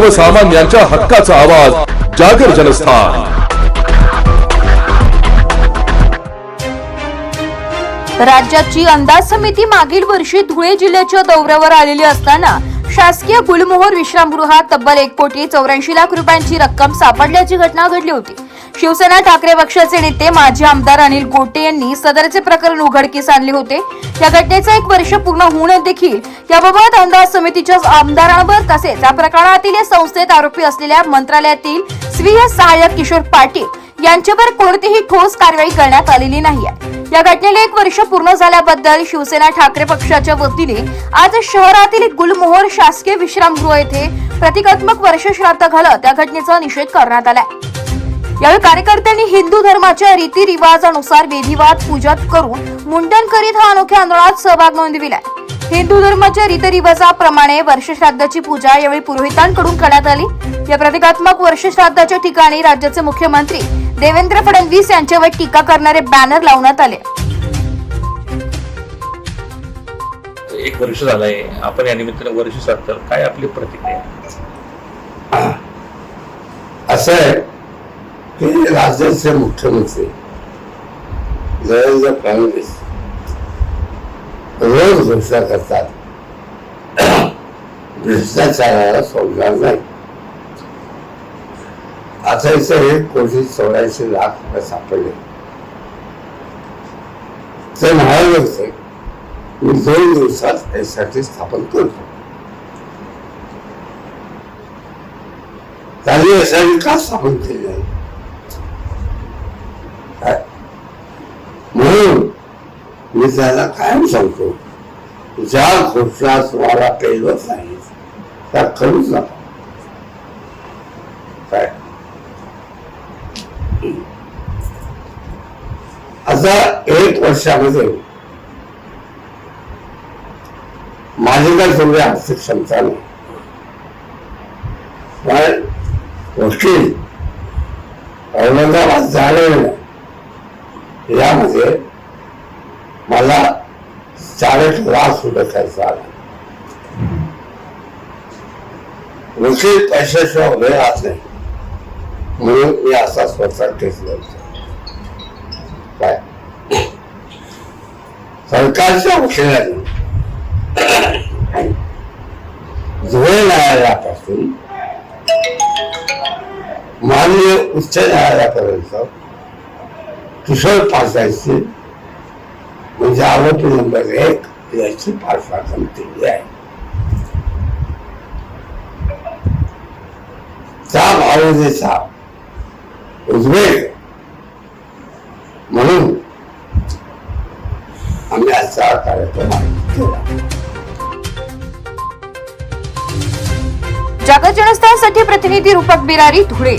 सर्वसामान्यांच्या हक्काचा आवाज जागर जनस्थान। राज्याची अंदाज समिती मागील वर्षी धुळे जिल्ह्याच्या दौऱ्यावर आलेली असताना शासकीय गुलमोहर विश्रामगृहात तब्बल 1,84,00,000 रुपयांची रक्कम सापडल्याची घटना घडली होती। शिवसेना ठाकरे पक्षाचे नेते माजी आमदार अनिल गोटे यांनी सदरचे प्रकरण उघडकीस आणले होते। या घटनेचं 1 वर्ष पूर्ण होऊन देखील याबाबत अंदाज समितीच्या आमदारांवर तसेच या प्रकरणातील संस्थेत आरोपी असलेल्या मंत्रालयातील स्वीय सहाय्यक किशोर पाटील यांच्यावर कोणतीही ठोस कारवाई करण्यात आलेली नाही आहे। या घटनेला 1 वर्ष पूर्ण झाल्याबद्दल शिवसेना ठाकरे पक्षाच्या वतीने आज शहरातील गुलमोहर शासकीय विश्रामगृह येथे प्रतिकात्मक वर्षश्राद्ध घालत या घटनेचा निषेध करण्यात आला। यावेळी कार्यकर्त्यांनी हिंदू धर्माच्या रीतिरिवाजानुसार विधिवाद पूजा करून मुंडन करीत हा अनोख्या आंदोलनात सहभाग नोंदविला। हिंदू धर्माच्या रीतिरिवाजाप्रमाणे वर्षश्राद्धाची पूजा यावेळी पुरोहितांकडून करण्यात आली। या प्रतिकात्मक वर्षश्राद्धाच्या ठिकाणी राज्याचे मुख्यमंत्री देवेंद्र फडणवीस यांच्यावर टीका करणारे बॅनर लावण्यात आले। 1 वर्ष झालंय, आपण या निमित्ताने वर्षश्राद्ध, काय आपली प्रतिक्रिया? असं आहे की राज्याचे मुख्यमंत्री देवेंद्र फडणवीस रोज घोषणा करतात भ्रष्टाचाराला सोडणार नाही। आता इथे 1,84,00,000 रुपये सापडले, ते म्हणाले होते मी 2 दिवसात यासाठी स्थापन करतो। त्यांनी यासाठी का स्थापन केली नाही म्हणून मी त्याला कायम सांगतो, ज्या घोषणा तुम्हाला पेलवत नाही त्या करूच नका। काय आता 1 वर्षामध्ये माझी काय तेवढी आर्थिक क्षमता नाही, पण वकील औरंगाबाद जाणे यामध्ये मला 4 लाख रुपये खर्च आला। वकील पैशाशिवाय उभे राहत नाही म्हणून मी असा स्वतः टेकलो होतो। काय सरकारच्या वकिलांनी धुळे न्यायालयापासून माननीय उच्च न्यायालयापर्यंत किशोर पाटलांची म्हणजे आरोपी नंबर 1 याची पाठराखण केली आहे। त्या भावनेचा उद्वेग म्हणून आम्ही आजचा कार्यक्रम केला। जागर जनस्थानसाठी प्रतिनिधी रूपक बिरारी, धुळे।